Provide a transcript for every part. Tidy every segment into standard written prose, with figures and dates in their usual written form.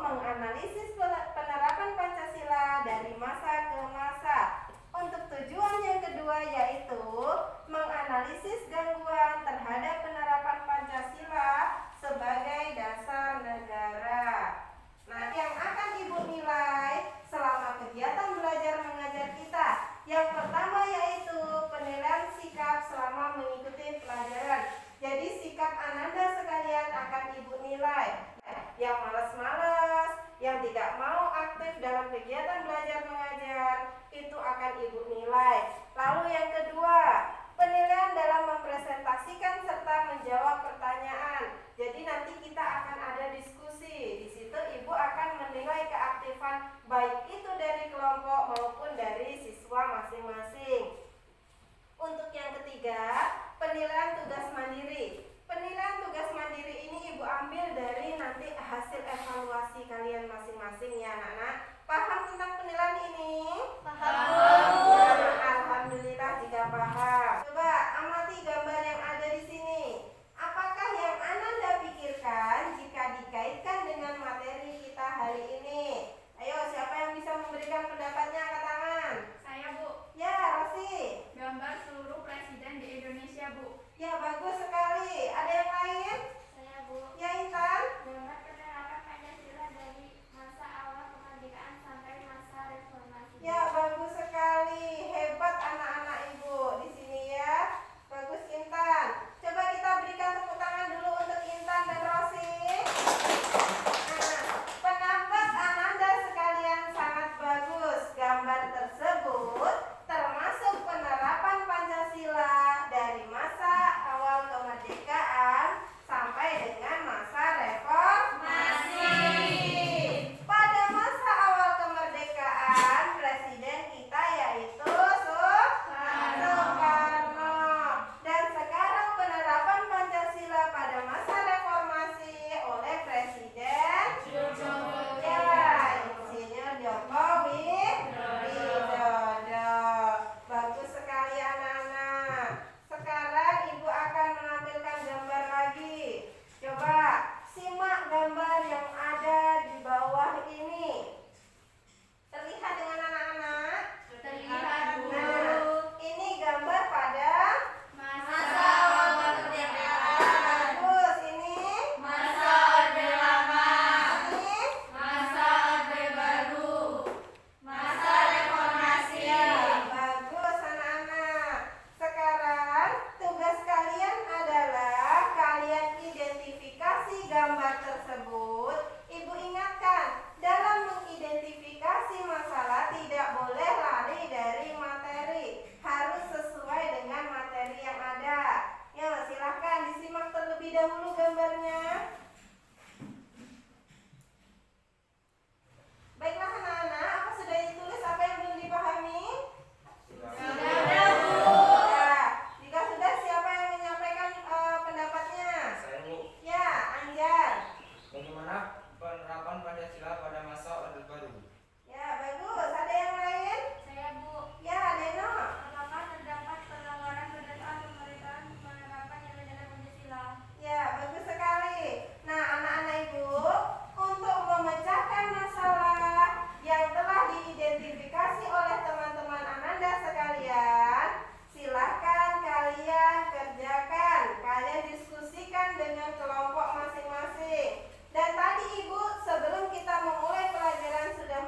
menganalisis penerapan Pancasila dari masa ke masa. Untuk tujuan yang kedua yaitu menganalisis gangguan terhadap penerapan Pancasila sebagai dasar negara. Nah, yang akan Ibu nilai selama kegiatan belajar mengajar kita, yang pertama yaitu penilaian sikap selama mengikuti pelajaran. Jadi sikap Ananda sekalian akan Ibu nilai. Yang malas-malas, yang tidak mau aktif dalam kegiatan belajar mengajar, itu akan Ibu nilai. Lalu yang kedua, penilaian dalam mempresentasikan serta menjawab pertanyaan. Jadi nanti kita akan ada diskusi. Di situ Ibu akan menilai keaktifan baik itu dari kelompok maupun dari siswa masing-masing. Untuk yang ketiga, penilaian tugas mandiri. Penilaian tugas mandiri ini Ibu ambil dari nanti hasil evaluasi kalian masing-masing ya anak-anak. Paham tentang penilaian ini? Paham. Alhamdulillah jika paham. Coba amati gambar yang ada di sini. Apakah yang Ananda pikirkan jika dikaitkan dengan materi kita hari ini? Ayo, siapa yang bisa memberikan pendapatnya? Angkat tangan. Saya, Bu. Ya, Rosi. Gambar seluruh presiden di Indonesia, Bu. Ya, bagus sekali. Ada yang lain? Saya, Bu. Ya, Intan. Gambar penerapan Pancasila dari masa awal kemerdekaan sampai masa reformasi. Ya, bagus sekali. Hebat anak-anak Ibu di sini ya. Bagus Intan. Coba kita berikan tepuk tangan dulu untuk Intan dan Rosi. Nah, pendapat Ananda sekalian sangat bagus. Gambar tersebut termasuk penerapan Pancasila dari masa awal kemerdekaan sampai dengan masa reformasi. Pada masa awal kemerdekaan, presiden kita yaitu Soekarno. Dan sekarang penerapan Pancasila pada masa reformasi oleh Presiden Insinyur Joko Widodo. Bagus sekali anak-anak. Sekarang Ibu akan menampilkan gambar lagi. Coba simak gambar yang ada di bawah ini. Terlihat dengan anak-anak? Terlihat, Bu. Nah, ini gambar pada Masa awal kemerdekaan. bagus. Ini Masa Orde Lama. ini Masa Orde Baru. Masa Reformasi. ya, bagus anak-anak. Sekarang tugas kalian adalah kalian identifikasi gambar tersebut. Ibu ingatkan, dalam mengidentifikasi masalah tidak boleh lari dari materi. Harus sesuai dengan materi yang ada. Ya, silahkan disimak terlebih dahulu gambarnya. Baiklah anak-anak, apa sudah ditulis? Apa yang belum dipahami? Sudah, Bu. Ya, jika sudah, siapa yang menyampaikan pendapatnya? Saya, Bu. Ya, Anjar. Bagaimana penerapan Pancasila pada masa Orde Baru? Ya, bagus. Ada yang lain? Saya, Bu. Ya, Deno. Apakah terdapat pelanggaran berdasarkan pemerintahan penerapan nilai-nilai Pancasila? Ya, bagus sekali. Nah, anak-anak Ibu, untuk memecahkan masalah yang telah diidentifikasi oleh teman-teman Ananda sekalian, silahkan kalian kerjakan. Kalian diskusikan dengan kelompok masing-masing. Dan tadi Ibu sebelum kita memulai pelajaran sudah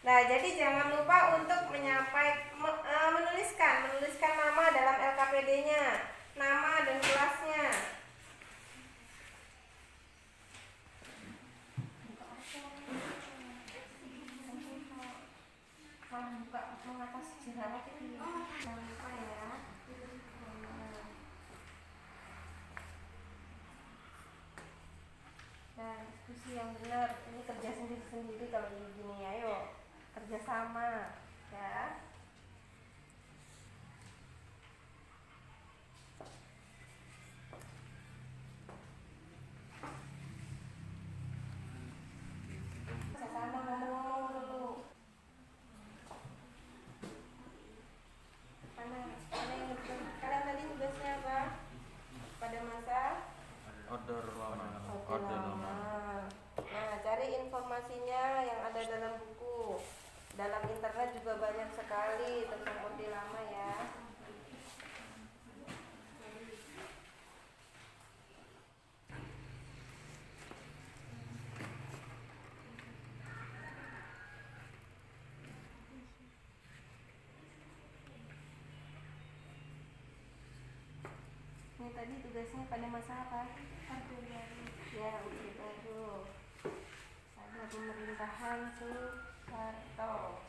Nah, jadi jangan lupa untuk menuliskan nama dalam LKPD-nya, nama dan kelasnya. Buka mengatasi jerawat ini, jangan lupa ya. Nah, diskusi yang benar, ini kerja sendiri kalau gini, ayo kerjasama ya. Sama ngomong dulu. Kalian tadi tugasnya apa? Pada masa Order lama. Nah, cari informasinya yang ada dalam buku. Dalam internet juga banyak sekali tentang orde lama ya. Ini tadi tugasnya pada masa apa? Orde baru. Ya, orde baru. Ada pemerintahan Soeharto.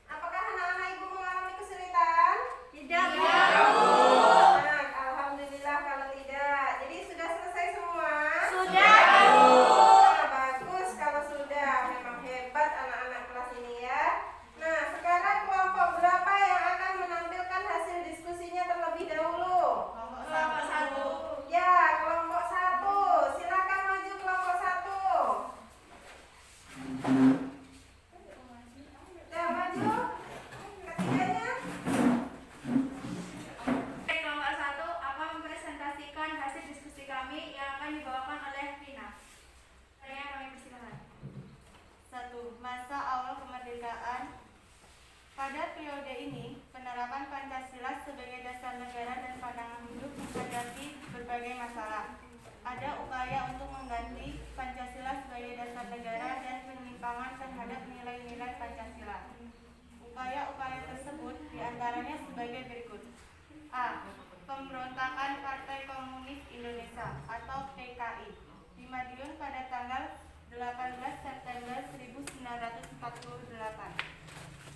Apakah anak-anak ibu mengalami kesulitan? Tidak. Nah, alhamdulillah kalau tidak. Jadi sudah selesai semua? Sudah. Nah, bagus kalau sudah. Memang hebat anak-anak kelas ini ya. Nah, sekarang kelompok berapa yang akan menampilkan hasil diskusinya terlebih dahulu? Kelompok 1. Ya, kelompok 1. Silakan maju kelompok 1. Ya, maju. Ketiganya. Kelompok 1 akan mempresentasikan hasil diskusi kami yang akan dibawakan oleh Vina. Saya kami persilakan. 1. Masa awal kemerdekaan. Pada periode ini, penerapan Pancasila sebagai dasar negara dan pandangan hidup menghadapi berbagai masalah. Ada upaya untuk mengganti Pancasila sebagai dasar negara dan penyimpangan terhadap nilai-nilai Pancasila. Upaya-upaya tersebut diantaranya sebagai berikut. A. Pemberontakan Partai Komunis Indonesia atau PKI di Madiun pada tanggal 18 September 1948.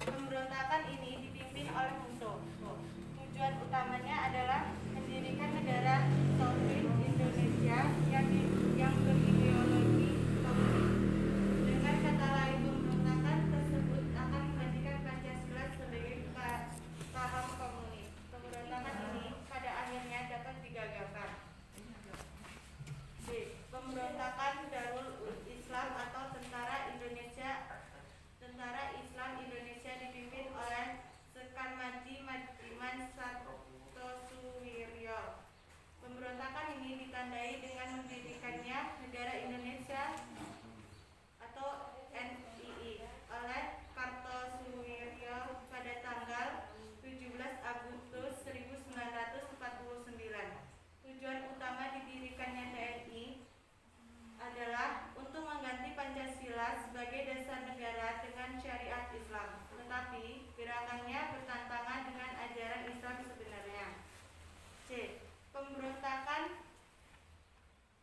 Pemberontakan ini dipimpin oleh Bung Tomo. Tujuan utamanya adalah mendirikan negara Soviet Indonesia yang berideologi komunis. Dengan kata lain, pemberontakan tersebut akan menjadikan Pancasila sebagai paham komunis. Pemberontakan ini pada akhirnya dapat digagalkan. B. Pemberontakan Darul Islam atau Tentara Islam Indonesia dipimpin oleh Sekar Maji Madiman Sartosuwiryo. Pemberontakan ini ditandai dengan mendirikannya negara Indonesia atau NII oleh Kartosuwiryo pada tanggal 17 Agustus 1949. Tujuan utama didirikannya TNI adalah untuk mengganti Pancasila sebagai dasar negara dengan syariat Islam, tetapi gerakannya bertentangan dengan ajaran Islam sebenarnya. C. Pemberontakan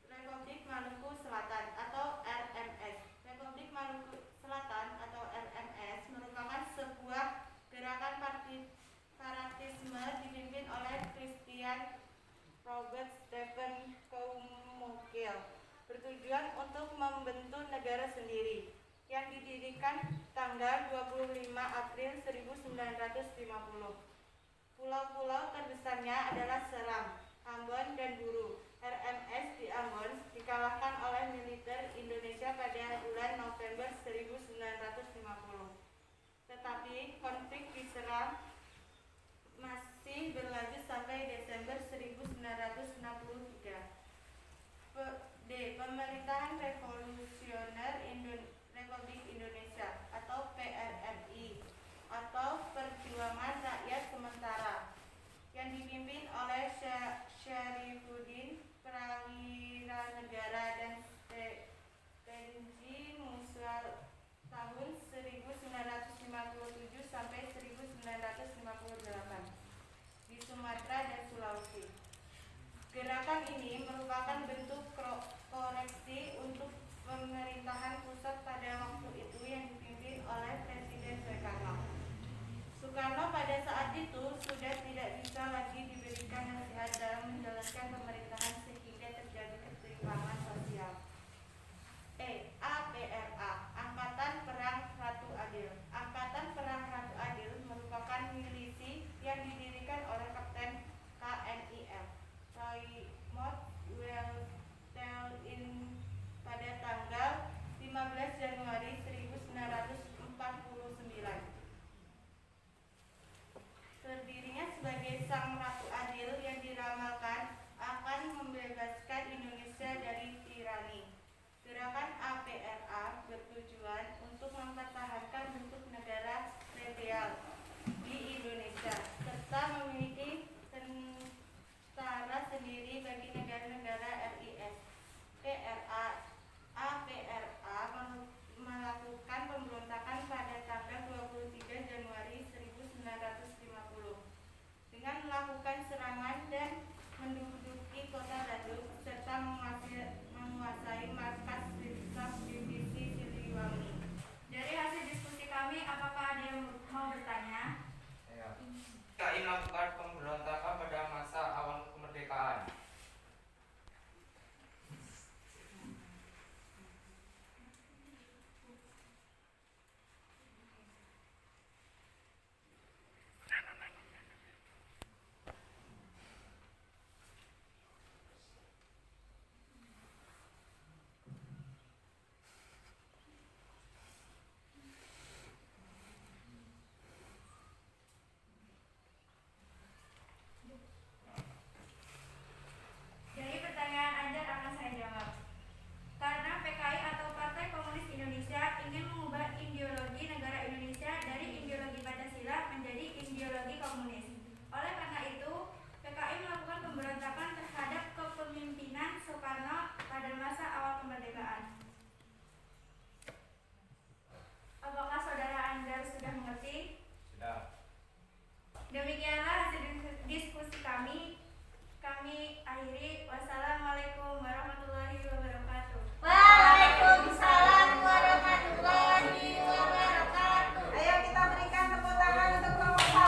Republik Maluku Selatan atau RMS. Republik Maluku Selatan atau RMS merupakan sebuah gerakan separatisme dipimpin oleh Christian Robert Stephen Koumukil, bertujuan untuk membentuk negara sendiri yang didirikan tanggal 25 April 1950. Pulau-pulau terbesarnya adalah Seram, Ambon, dan Buru. RMS di Ambon dikalahkan oleh militer Indonesia pada bulan November 1950. Tetapi konflik di Seram masih berlanjut sampai Desember 1963. D. Pemerintahan Revolusioner Republik Indonesia atau PRRI atau Sumatera, dan Sulawesi. Gerakan ini merupakan bentuk koreksi untuk pemerintahan pusat pada waktu itu yang dipimpin oleh Presiden Soekarno. Soekarno pada saat itu sudah tidak bisa lagi diberikan nasihat dalam menjalankan pemerintahan sehingga terjadi ketimpangan sosial. APRA, Angkatan Perang Ratu Adil. Angkatan Perang Ratu Adil merupakan milisi yang didirikan oleh Kapten KNIL Raymond Weltelin pada tanggal 15 Januari 1949. Terdirinya sebagai sang Ratu Adil yang diramalkan akan membebaskan Indonesia dari tirani. Gerakan APRA bertujuan untuk mempertahankan bentuk negara federal di Indonesia serta memiliki tentara sendiri bagi negara-negara RIS. APRA melakukan pemberontakan pada tanggal 23 Januari 1950 dengan melakukan serangan dan menduduki kota Bandung serta menguasai markas Staf Divisi Siliwangi. Dari hasil diskusi kami, apakah ada yang mau bertanya? PKI melakukan pemberontakan pada masa awal kemerdekaan. Dari pertanyaan Anjar akan saya jawab. Karena PKI atau Partai Komunis Indonesia ingin mengubah ideologi negara Indonesia dari ideologi Pancasila menjadi ideologi komunis. Oleh karena itu, PKI melakukan pemberontakan terhadap kepemimpinan Soekarno pada masa awal kemerdekaan. Apakah saudara Anjar sudah mengerti? Sudah. Demikianlah hasil diskusi kami. Kami akhiri. Wassalamualaikum warahmatullahi wabarakatuh. Waalaikumsalam warahmatullahi wabarakatuh. Ayo kita berikan tepuk tangan untuk kelompok 1.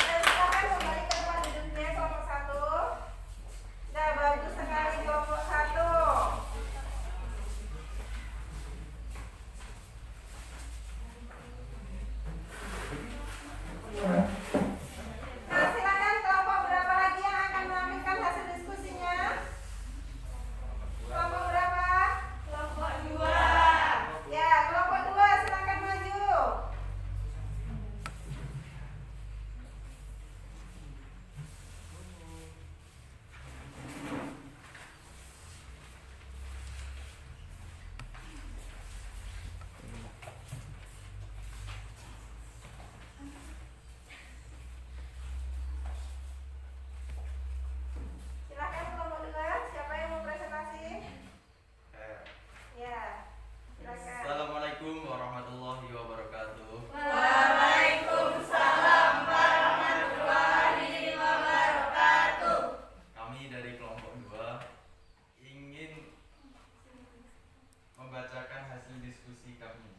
Dan silakan kembali ke tempat duduknya kelompok 1. Nah, bagus sekali kelompok 1. Nah, silakan kelompok berapa lagi yang akan menampilkan hasil diskusinya? Kelompok berapa? Kelompok 2. Ya, kelompok 2 silakan maju. Silakan kelompok 2, siapa yang mau presentasi? Ya, silakan. Assalamualaikum warahmatullahi wabarakatuh. Waalaikumsalam warahmatullahi wabarakatuh. Kami dari kelompok 2 ingin membacakan hasil diskusi kami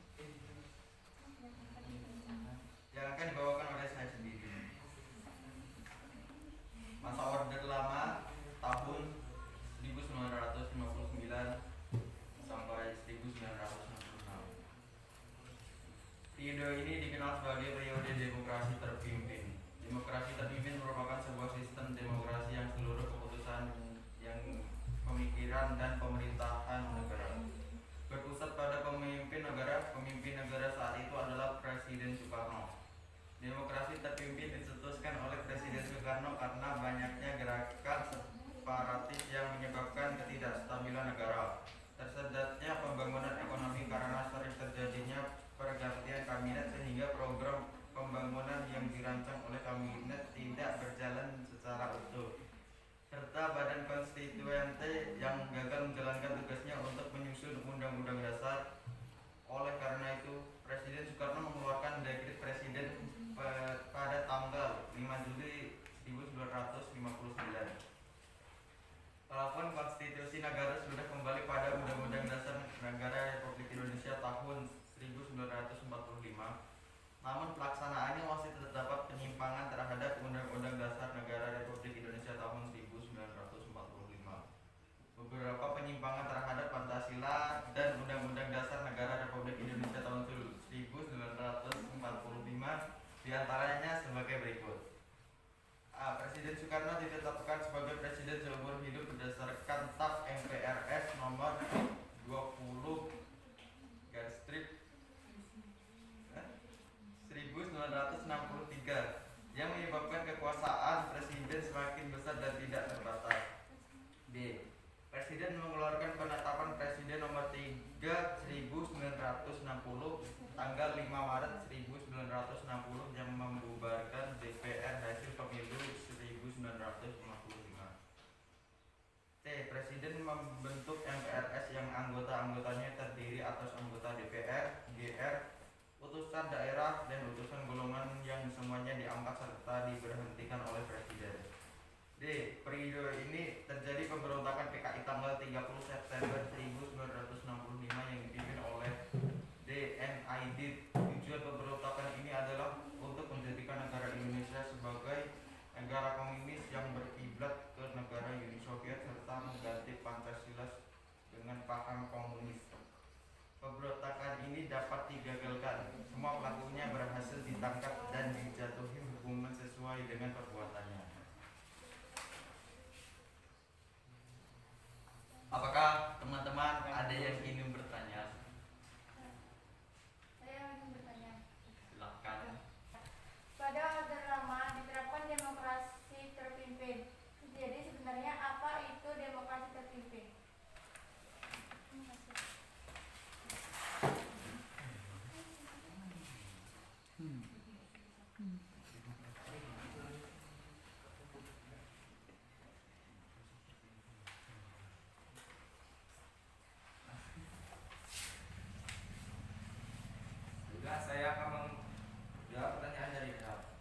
yang akan dibawakan oleh saya sendiri. Masa Orde Lama tahun 1959 sampai 1966. Periode ini dikenal sebagai periode demokrasi terpimpin. Demokrasi terpimpin merupakan sebuah sistem demokrasi yang seluruh keputusan yang pemikiran dan pemerintahan negara berpusat pada pemimpin negara. Pemimpin negara saat itu adalah Presiden Soekarno. Demokrasi terpimpin dicetuskan oleh Presiden Soekarno karena banyaknya gerakan separatis yang menyebabkan ketidakstabilan negara, tersendatnya pembangunan ekonomi karena sering terjadinya pergantian kabinet sehingga program pembangunan yang dirancang oleh kabinet tidak berjalan secara utuh, serta badan konstituante yang gagal menjalankan tahun 1945, namun pelaksanaannya masih terdapat penyimpangan terhadap Undang-Undang Dasar Negara Republik Indonesia tahun 1945. Beberapa penyimpangan terhadap Pancasila dan Undang-Undang Dasar Negara Republik Indonesia tahun 1945 diantaranya sebagai berikut. A. Presiden Soekarno ditetapkan sebagai presiden seumur hidup berdasarkan TAP MPRS nomor 20 1963 yang menyebabkan kekuasaan presiden semakin besar dan tidak terbatas. B. Presiden mengeluarkan penetapan Presiden nomor 3 1960 tanggal 5 Maret 1960 yang membubarkan DPR hasil pemilu 1955. C. Presiden membentuk MPRS yang anggota-anggotanya terdiri atas anggota DPR, GR, utusan daerah, dan utusan golongan yang semuanya diangkat serta diberhentikan oleh Presiden. D. Periode ini terjadi pemberontakan PKI tanggal 30 September 1965 yang dipimpin oleh DNID. Tujuan pemberontakan ini adalah untuk menjadikan negara Indonesia sebagai negara komunis yang berkiblat ke negara Uni Soviet serta mengganti Pancasila dengan paham komunis. Pemberontakan ini dapat digagalkan. Semua pelakunya berhasil ditangkap dan dijatuhi hukuman sesuai dengan perbuatannya. Apakah teman-teman ada yang ingin bertanya? Saya ingin bertanya. Silakan. Pada orde lama diterapkan demokrasi terpimpin. Jadi sebenarnya apa itu demokrasi terpimpin? Saya akan menjawab pertanyaan dari Rab.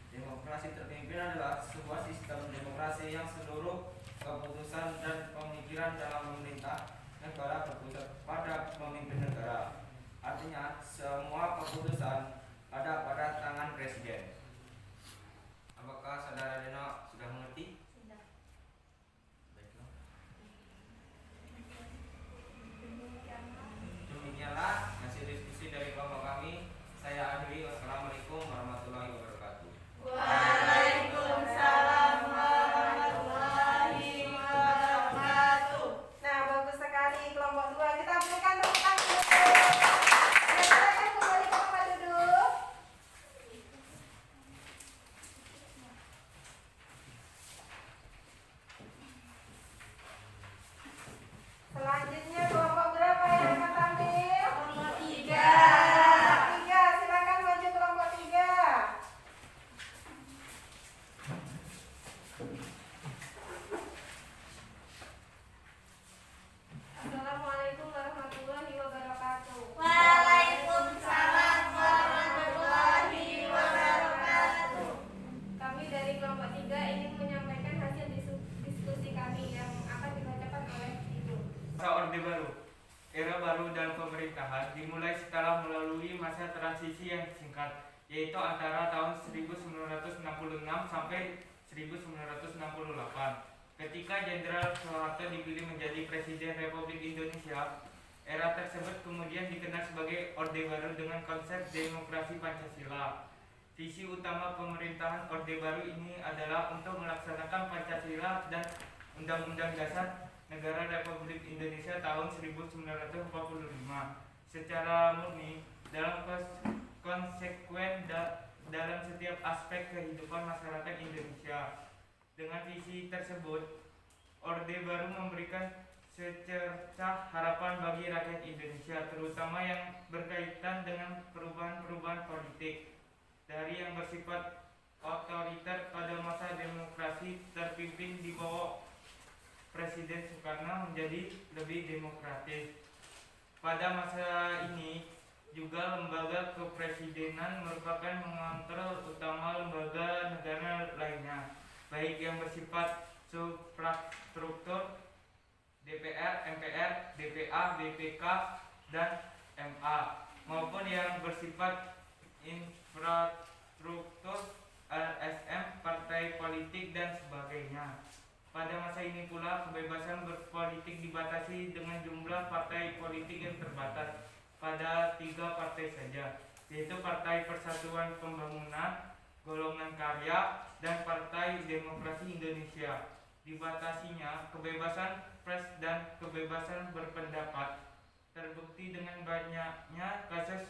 Demokrasi terpimpin adalah sebuah sistem demokrasi yang seluruh keputusan dan pemikiran dalam memerintah negara berpusat pada pemimpin negara. Artinya, semua keputusan ada pada tangan presiden. Apakah saudara Deno sudah mengerti? Sudah. Baiklah. Demikianlah hasil diskusi dari kelompok kami. Saya akhiri. Wassalamualaikum warahmatullahi wabarakatuh. Waalaikumsalam warahmatullahi wabarakatuh. Nah, bagus sekali kelompok 2. Kita berikan tepuk tangan dulu. Silakan kembali ke tempat duduk. Selanjutnya kelompok berapa yang akan tampil? Kelompok 3. Silakan maju kelompok 3. Assalamualaikum warahmatullahi wabarakatuh. Waalaikumsalam warahmatullahi wabarakatuh. Kami dari kelompok 3 ingin menyampaikan hasil diskusi kami yang akan dibacakan oleh Ibu. Masa Orde Baru. Era baru dalam pemerintahan dimulai setelah melalui masa transisi yang singkat, yaitu antara tahun 1966 sampai 1968. Ketika Jenderal Soeharto dipilih menjadi Presiden Republik Indonesia, era tersebut kemudian dikenal sebagai Orde Baru dengan konsep demokrasi Pancasila. Visi utama pemerintahan Orde Baru ini adalah untuk melaksanakan Pancasila dan Undang-Undang Dasar Negara Republik Indonesia tahun 1945 secara murni dalam konsekuen dalam setiap aspek kehidupan masyarakat Indonesia. Dengan visi tersebut, Orde Baru memberikan secercah harapan bagi rakyat Indonesia, terutama yang berkaitan dengan perubahan-perubahan politik dari yang bersifat otoriter pada masa demokrasi terpimpin di bawah Presiden Soekarno menjadi lebih demokratis. Pada masa ini juga lembaga kepresidenan merupakan mengontrol utama lembaga negara lainnya, baik yang bersifat suprastruktur DPR, MPR, DPA, BPK, dan SMA maupun yang bersifat infrastruktur LSM, partai politik dan sebagainya. Pada masa ini pula kebebasan berpolitik dibatasi dengan jumlah partai politik yang terbatas pada 3 partai saja, yaitu Partai Persatuan Pembangunan, Golongan Karya, dan Partai Demokrasi Indonesia. Dibatasinya kebebasan pers dan kebebasan berpendapat terbukti dengan banyaknya kasus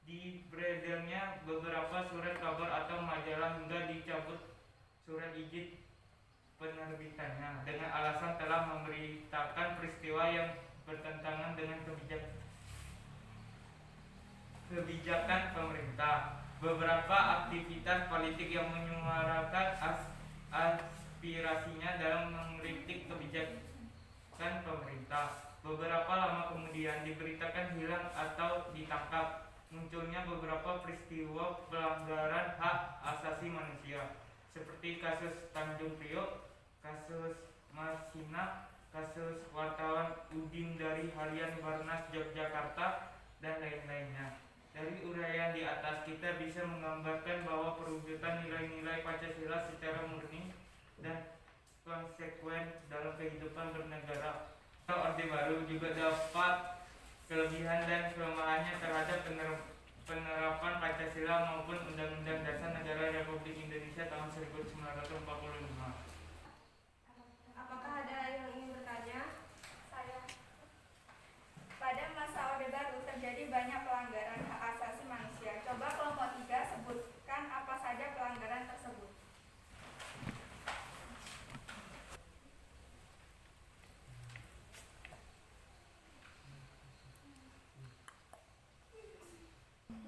diberedarnya beberapa surat kabar atau majalah hingga dicabut surat izin penerbitannya dengan alasan telah memberitakan peristiwa yang bertentangan dengan kebijakan pemerintah. Beberapa aktivitas politik yang menyuarakan aspirasinya dalam mengkritik kebijakan pemerintah beberapa lama kemudian diberitakan hilang atau ditangkap. Munculnya beberapa peristiwa pelanggaran hak asasi manusia seperti kasus Tanjung Priok, kasus Marsina, kasus wartawan Udin dari Harian Barnas Yogyakarta, dan lain-lainnya. Dari uraian di atas kita bisa menggambarkan bahwa perwujudan nilai-nilai Pancasila secara murni dan konsekuen dalam kehidupan bernegara. Orde Baru juga dapat kelebihan dan kelemahannya terhadap penerapan Pancasila maupun Undang-Undang Dasar Negara Republik Indonesia tahun 1945. Apakah ada yang ingin bertanya? Saya. Pada masa Orde Baru terjadi banyak pelanggaran hak asasi manusia. Coba kelompok 3 sebutkan apa saja pelanggaran tersebut.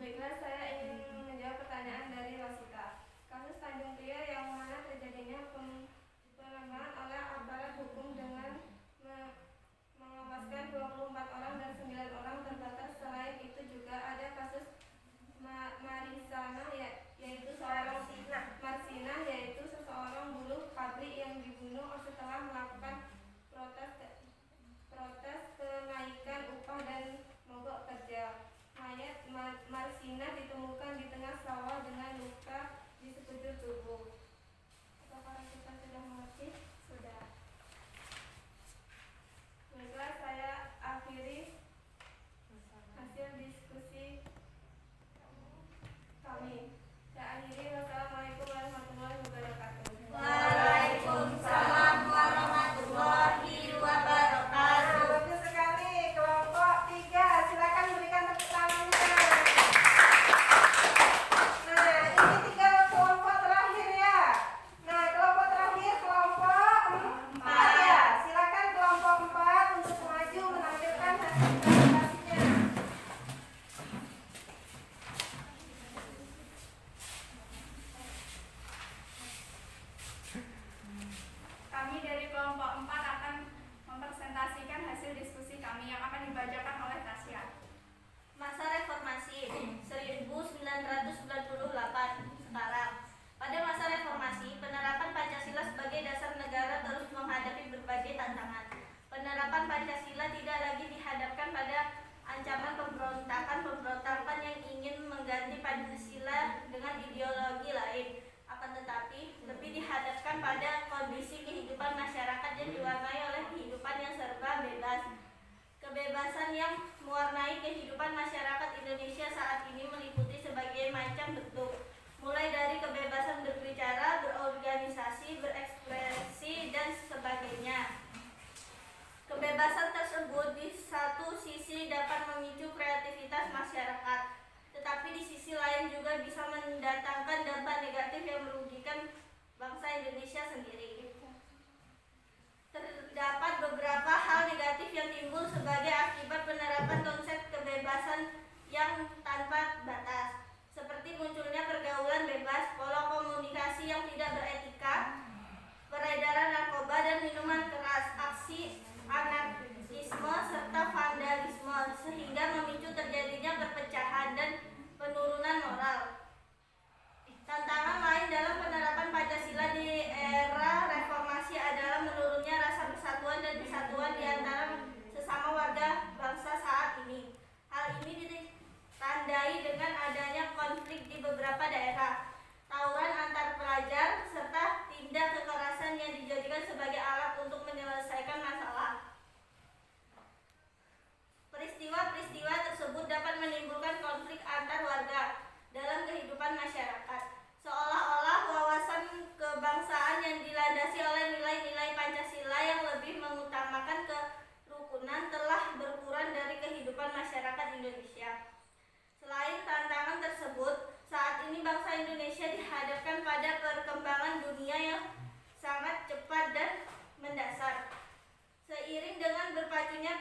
Baiklah, saya ingin menjawab pertanyaan dari Rosita. Kasus Tanjung Priok yang mana terjadinya penangkapan oleh aparat hukum dengan mengawaskan 24 orang dan 9 orang terbatas. Selain itu juga ada kasus Marsina yaitu seseorang buruh pabrik yang dibunuh setelah melakukan protes kenaikan upah dan mogok kerja. Mayat Marsina ditemukan di tengah sawah dengan luka di sekujur tubuh. Apakah kita sudah mengerti? Sudah. Baiklah, saya akhiri hasil diskusi kami. Saya akhiri. Wassalamualaikum warahmatullahi wabarakatuh. Waalaikumsalam warahmatullahi wabarakatuh. Bagus sekali. Kelompok 3, silakan berikan tepuk tangannya. Nah, ini 3 kelompok terakhir ya. Nah, kelompok terakhir kelompok 4 ya. Silakan kelompok 4 untuk maju menampilkan hasil presentasinya. Kami dari kelompok 4 akan mempresentasikan hasil diskusi kami yang akan dibacakan oleh Tasya. Masa reformasi 1998 sekarang. Pada masa reformasi, penerapan Pancasila sebagai dasar negara terus menghadapi berbagai tantangan. Penerapan Pancasila tidak lagi dihadapkan pada ancaman pemberontakan yang ingin mengganti Pancasila dengan ideologi lain. Akan tetapi, lebih dihadapkan pada kondisi kehidupan masyarakat yang diwarnai oleh kehidupan yang serba bebas. Kebebasan yang mewarnai kehidupan masyarakat Indonesia saat ini meliputi sebagai macam bentuk, mulai dari kebebasan berbicara, berorganisasi, berekspresi, dan sebagainya. Kebebasan tersebut di satu sisi dapat memicu kreativitas masyarakat, tetapi di sisi lain juga bisa mendatangkan dampak negatif yang merugikan bangsa Indonesia sendiri. Terdapat beberapa hal negatif yang timbul sebagai akibat penerapan konsep kebebasan yang tanpa batas, seperti munculnya pergaulan bebas, pola komunikasi yang tidak beretika, peredaran narkoba dan minuman keras, aksi anarkisme serta vandalisme, sehingga memicu ditandai dengan adanya konflik di beberapa daerah, tawuran antar pelajar, serta tindak kekerasan yang dijadikan sebagai alat untuk menyelesaikan masalah. Peristiwa-peristiwa tersebut dapat menimbulkan konflik antar warga dalam kehidupan masyarakat, seolah-olah wawasan kebangsaan yang dilandasi oleh nilai-nilai Pancasila yang lebih mengutamakan kerukunan telah berkurang dari kehidupan masyarakat Indonesia. Selain tantangan tersebut, saat ini bangsa Indonesia dihadapkan pada perkembangan dunia yang sangat cepat dan mendasar. Seiring dengan berpacunya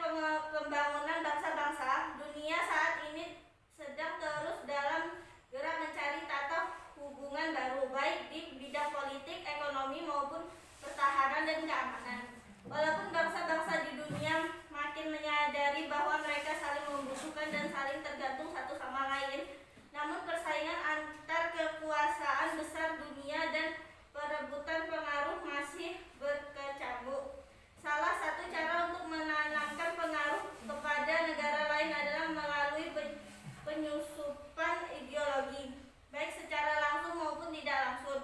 pembangunan bangsa-bangsa, dunia saat ini sedang terus dalam gerak mencari tata hubungan baru, baik di bidang politik, ekonomi, maupun pertahanan dan keamanan. Walaupun bangsa-bangsa di dunia makin menyadari bahwa mereka saling membutuhkan dan saling tergantung satu sama lain, namun persaingan antar kekuasaan besar dunia dan perebutan pengaruh masih berkecamuk. Salah satu cara untuk menanamkan pengaruh kepada negara lain adalah melalui penyusupan ideologi, baik secara langsung maupun tidak langsung.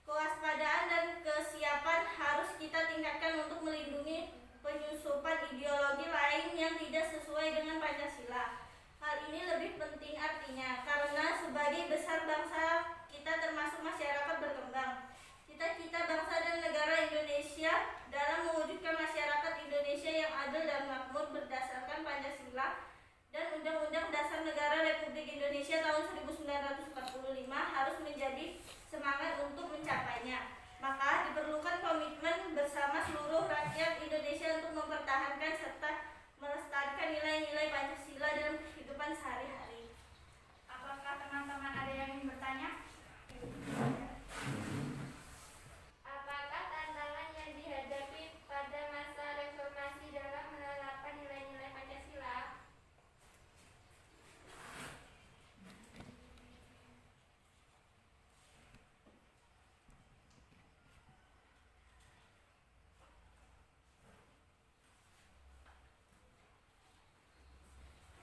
Kewaspadaan dan kesiapan harus kita tingkatkan untuk melindungi penyusupan ideologi lain yang tidak sesuai dengan Pancasila. Hal ini lebih penting artinya karena sebagai besar bangsa kita termasuk masyarakat berkembang. Cita-cita bangsa dan negara Indonesia dalam mewujudkan masyarakat Indonesia yang adil dan makmur berdasarkan Pancasila dan Undang-Undang Dasar Negara Republik Indonesia tahun 1945 harus menjadi semangat untuk mencapainya. Maka diperlukan komitmen bersama seluruh rakyat Indonesia untuk mempertahankan serta melestarikan nilai-nilai Pancasila dalam kehidupan sehari-hari. Apakah teman-teman ada yang ingin bertanya? Apakah tantangan yang dihadapi pada masa reformasi dalam menerapkan nilai-nilai Pancasila?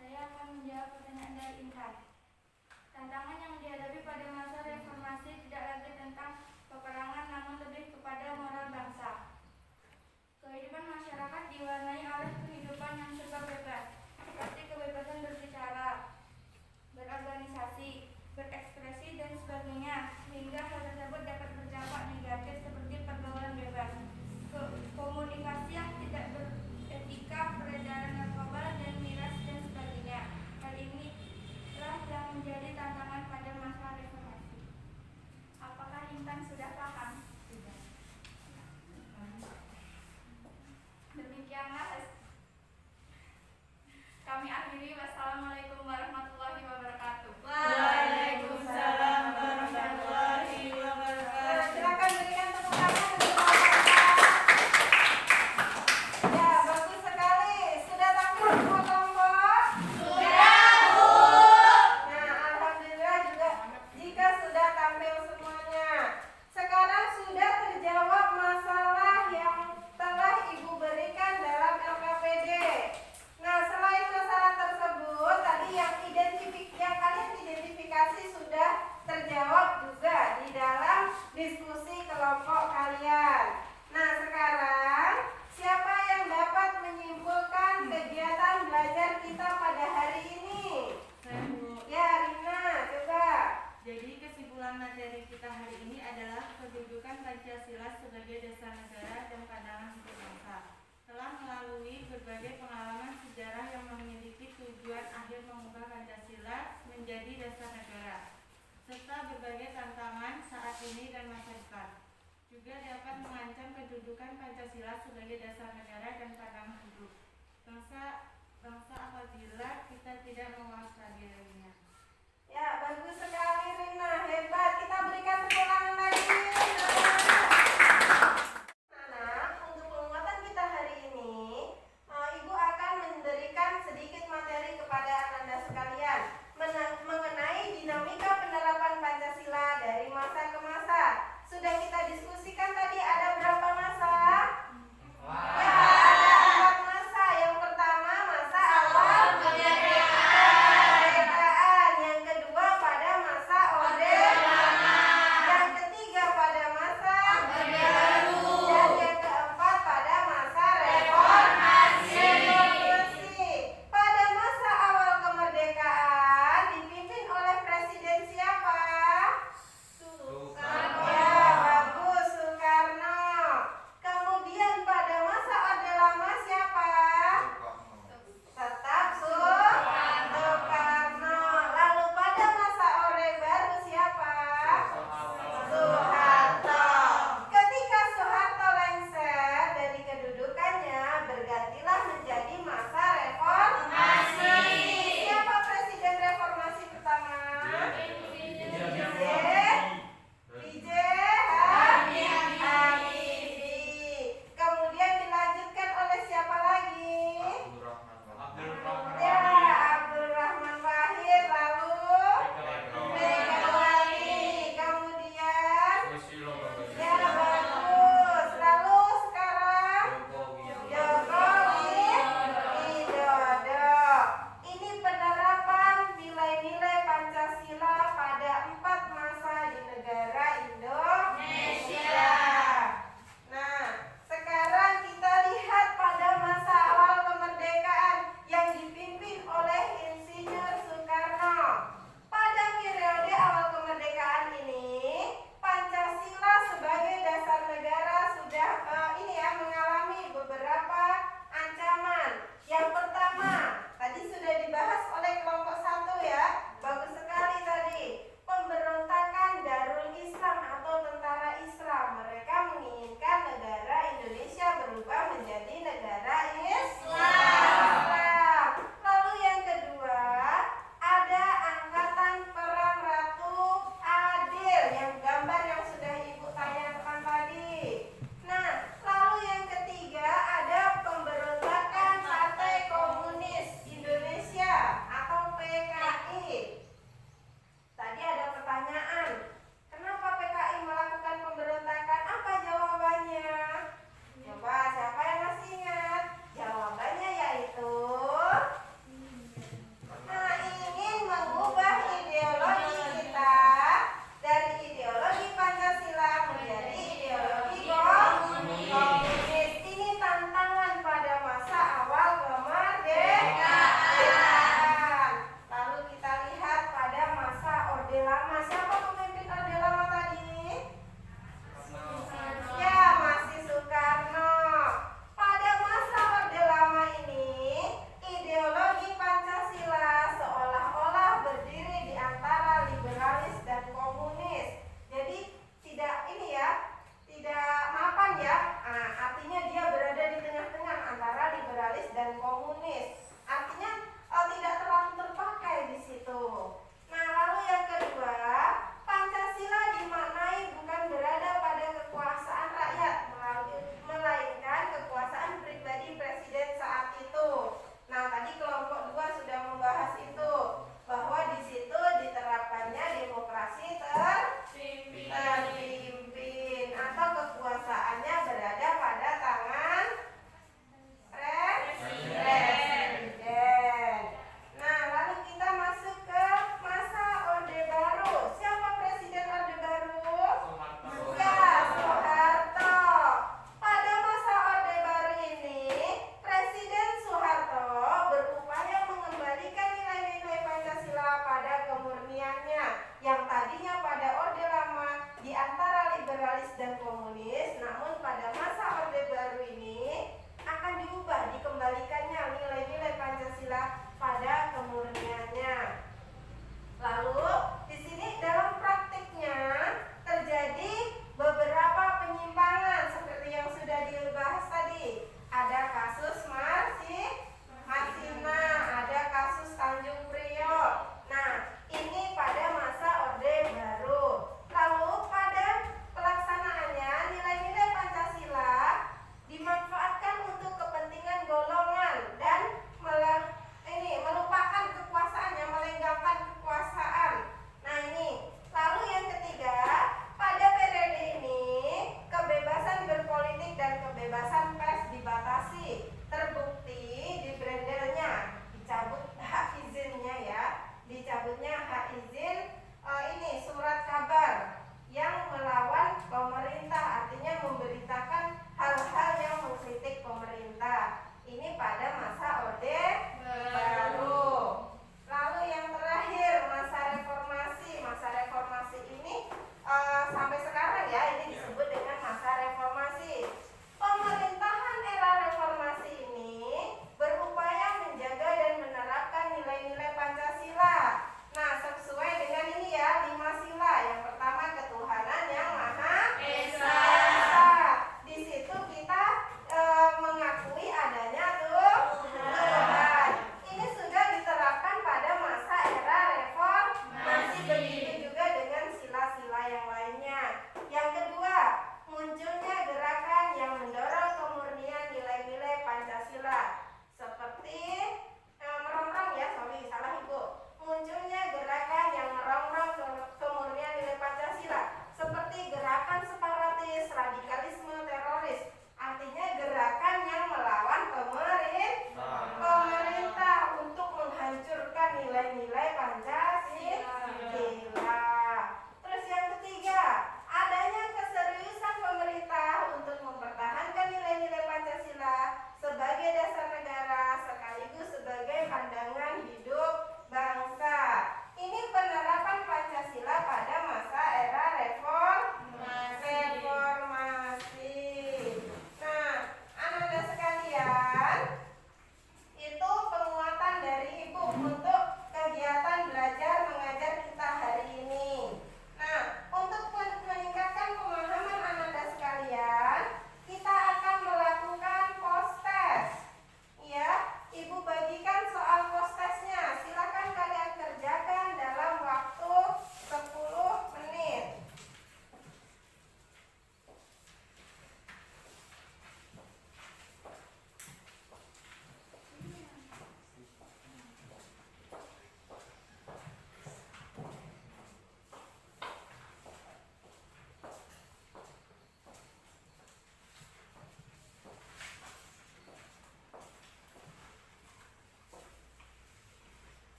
Saya akan menjawab pertanyaan dari Intan. Tantangan yang dihadapi pada masa reformasi tidak lagi tentang peperangan, namun lebih kepada moral bangsa. Kehidupan masyarakat diwarnai oleh kehidupan yang